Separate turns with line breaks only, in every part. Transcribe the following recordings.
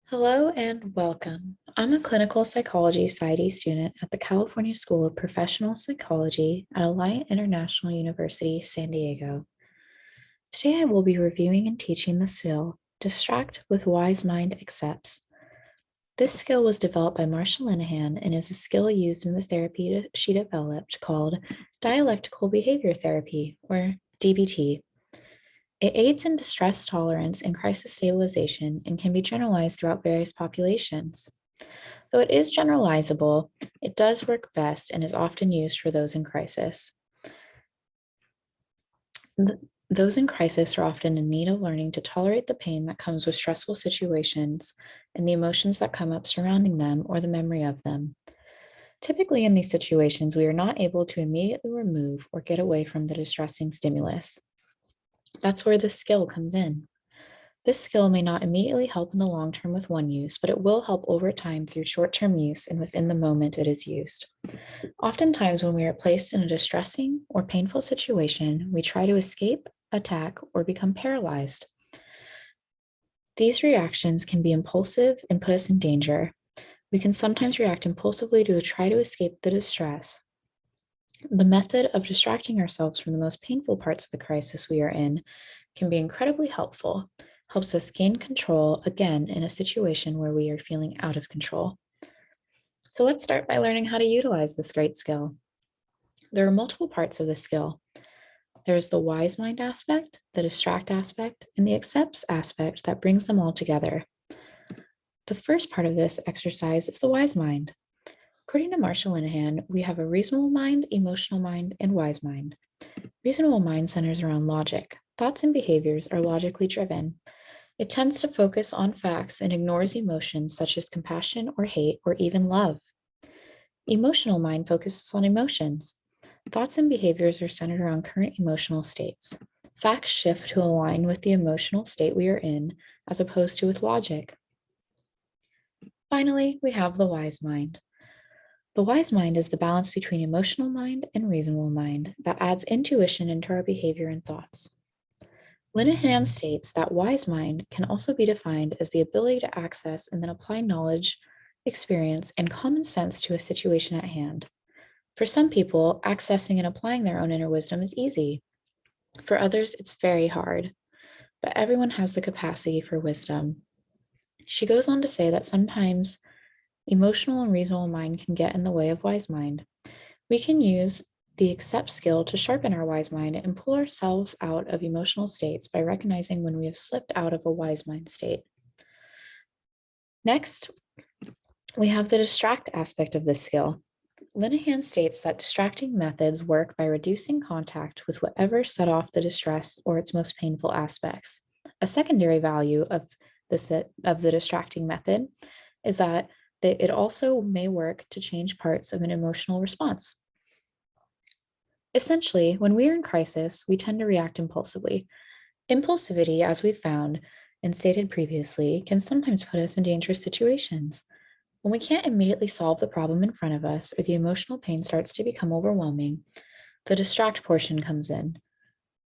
Hello and welcome. I'm a clinical psychology PsyD student at the California School of Professional Psychology at Alliant International University, San Diego. Today I will be reviewing and teaching the skill Distract with Wise Mind Accepts. This skill was developed by Marsha Linehan and is a skill used in the therapy she developed called dialectical behavior therapy, or DBT. It aids in distress tolerance and crisis stabilization and can be generalized throughout various populations. Though it is generalizable, it does work best and is often used for those in crisis. Those in crisis are often in need of learning to tolerate the pain that comes with stressful situations and the emotions that come up surrounding them or the memory of them. Typically, in these situations, we are not able to immediately remove or get away from the distressing stimulus. That's where this skill comes in. This skill may not immediately help in the long term with one use, but it will help over time through short-term use and within the moment it is used. Oftentimes, when we are placed in a distressing or painful situation, we try to escape, attack, or become paralyzed. These reactions can be impulsive and put us in danger. We can sometimes react impulsively to try to escape the distress. The method of distracting ourselves from the most painful parts of the crisis we are in can be incredibly helpful, helps us gain control again in a situation where we are feeling out of control. So let's start by learning how to utilize this great skill. There are multiple parts of this skill. There's the wise mind aspect, the distract aspect, and the accepts aspect that brings them all together. The first part of this exercise is the wise mind. According to Marsha Linehan, we have a reasonable mind, emotional mind, and wise mind. Reasonable mind centers around logic. Thoughts and behaviors are logically driven. It tends to focus on facts and ignores emotions such as compassion or hate or even love. Emotional mind focuses on emotions. Thoughts and behaviors are centered around current emotional states. Facts shift to align with the emotional state we are in, as opposed to with logic. Finally, we have the wise mind. The wise mind is the balance between emotional mind and reasonable mind that adds intuition into our behavior and thoughts. Linehan states that wise mind can also be defined as the ability to access and then apply knowledge, experience, and common sense to a situation at hand. For some people, accessing and applying their own inner wisdom is easy. For others, it's very hard. But everyone has the capacity for wisdom. She goes on to say that sometimes emotional and reasonable mind can get in the way of wise mind. We can use the accept skill to sharpen our wise mind and pull ourselves out of emotional states by recognizing when we have slipped out of a wise mind state. Next, we have the distract aspect of this skill. Linehan states that distracting methods work by reducing contact with whatever set off the distress or its most painful aspects. A secondary value of the distracting method is that it also may work to change parts of an emotional response. Essentially, when we are in crisis, we tend to react impulsively. Impulsivity, as we've found and stated previously, can sometimes put us in dangerous situations. When we can't immediately solve the problem in front of us or the emotional pain starts to become overwhelming, the distract portion comes in.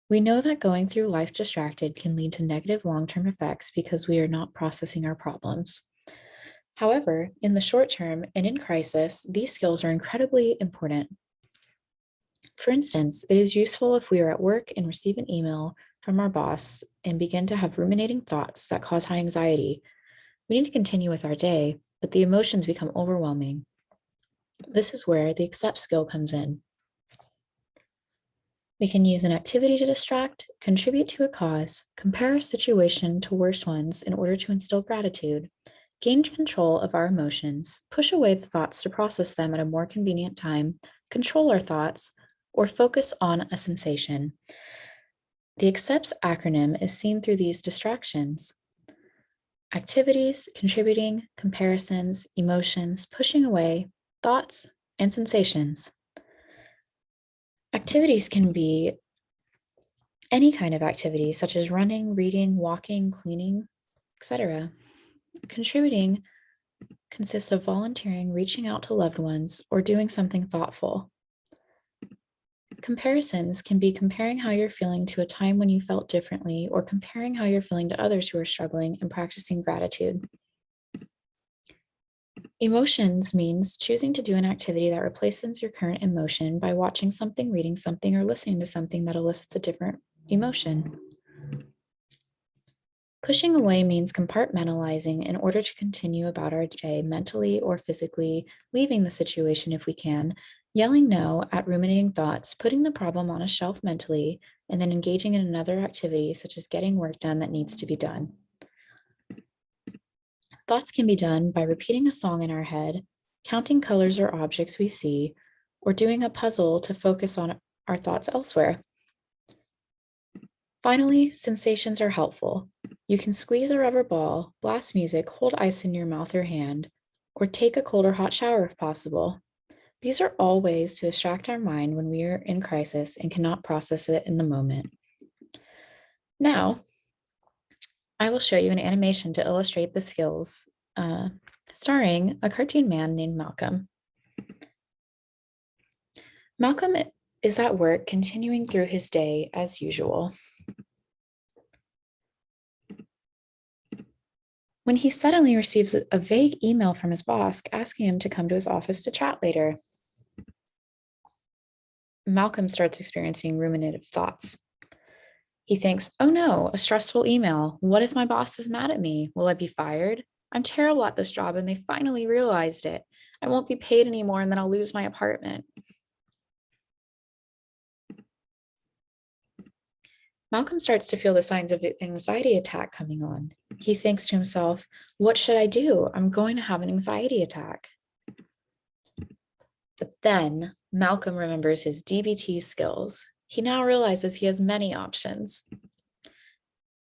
We know that going through life distracted can lead to negative long-term effects because we are not processing our problems. However, in the short term and in crisis, these skills are incredibly important. For instance, it is useful if we are at work and receive an email from our boss and begin to have ruminating thoughts that cause high anxiety. We need to continue with our day, but the emotions become overwhelming. This is where the accept skill comes in. We can use an activity to distract, contribute to a cause, compare a situation to worse ones in order to instill gratitude, gain control of our emotions, push away the thoughts to process them at a more convenient time, control our thoughts, or focus on a sensation. The accepts acronym is seen through these distractions: activities, contributing, comparisons, emotions, pushing away, thoughts, and sensations. Activities can be any kind of activity, such as running, reading, walking, cleaning, etc. Contributing consists of volunteering, reaching out to loved ones, or doing something thoughtful. Comparisons can be comparing how you're feeling to a time when you felt differently, or comparing how you're feeling to others who are struggling and practicing gratitude. Emotions means choosing to do an activity that replaces your current emotion by watching something, reading something, or listening to something that elicits a different emotion. Pushing away means compartmentalizing in order to continue about our day mentally or physically, leaving the situation if we can, yelling no at ruminating thoughts, putting the problem on a shelf mentally, and then engaging in another activity such as getting work done that needs to be done. Thoughts can be done by repeating a song in our head, counting colors or objects we see, or doing a puzzle to focus on our thoughts elsewhere. Finally, sensations are helpful. You can squeeze a rubber ball, blast music, hold ice in your mouth or hand, or take a cold or hot shower if possible. These are all ways to distract our mind when we are in crisis and cannot process it in the moment. Now, I will show you an animation to illustrate the skills, starring a cartoon man named Malcolm. Malcolm is at work continuing through his day as usual. When he suddenly receives a vague email from his boss asking him to come to his office to chat later. Malcolm starts experiencing ruminative thoughts. He thinks, oh no, a stressful email. What if my boss is mad at me? Will I be fired? I'm terrible at this job and they finally realized it. I won't be paid anymore and then I'll lose my apartment. Malcolm starts to feel the signs of an anxiety attack coming on. He thinks to himself, what should I do? I'm going to have an anxiety attack. But then Malcolm remembers his DBT skills. He now realizes he has many options.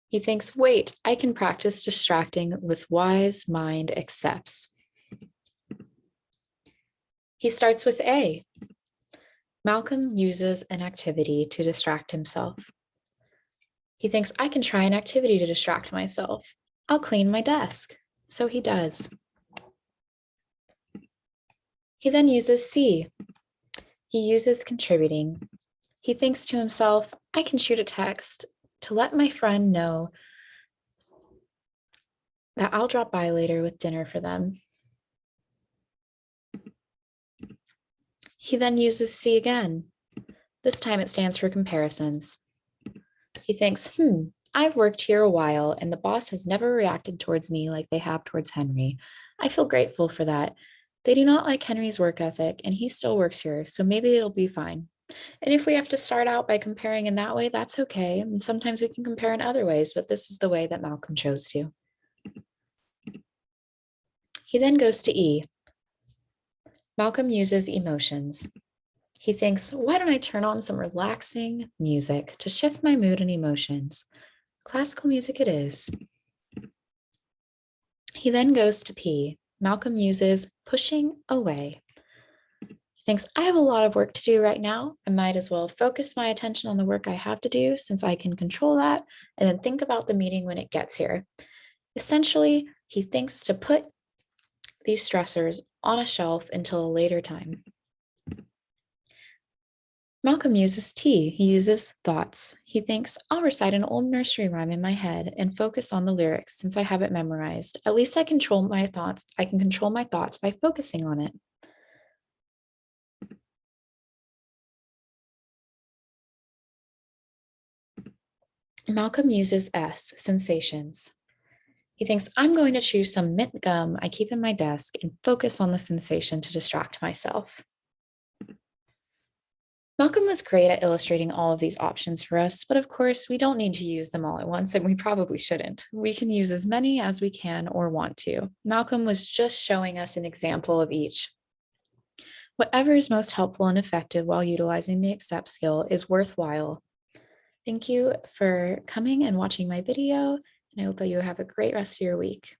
He thinks, wait, I can practice distracting with wise mind accepts. He starts with A. Malcolm uses an activity to distract himself. He thinks, I can try an activity to distract myself. I'll clean my desk. So he does. He then uses C. He uses contributing. He thinks to himself, I can shoot a text to let my friend know that I'll drop by later with dinner for them. He then uses C again. This time it stands for comparisons. He thinks, I've worked here a while and the boss has never reacted towards me like they have towards Henry. I feel grateful for that. They do not like Henry's work ethic and he still works here, so maybe it'll be fine. And if we have to start out by comparing in that way, that's okay. And sometimes we can compare in other ways, but this is the way that Malcolm chose to. He then goes to E. Malcolm uses emotions. He thinks, why don't I turn on some relaxing music to shift my mood and emotions? Classical music it is. He then goes to P. Malcolm uses pushing away. He thinks, I have a lot of work to do right now. I might as well focus my attention on the work I have to do since I can control that, and then think about the meeting when it gets here. Essentially, he thinks to put these stressors on a shelf until a later time. Malcolm uses T. He uses thoughts. He thinks, I'll recite an old nursery rhyme in my head and focus on the lyrics since I have it memorized. At least I control my thoughts. I can control my thoughts by focusing on it. Malcolm uses S, sensations. He thinks, I'm going to choose some mint gum I keep in my desk and focus on the sensation to distract myself. Malcolm was great at illustrating all of these options for us, but of course, we don't need to use them all at once, and we probably shouldn't. We can use as many as we can or want to. Malcolm was just showing us an example of each. Whatever is most helpful and effective while utilizing the accept skill is worthwhile. Thank you for coming and watching my video, and I hope that you have a great rest of your week.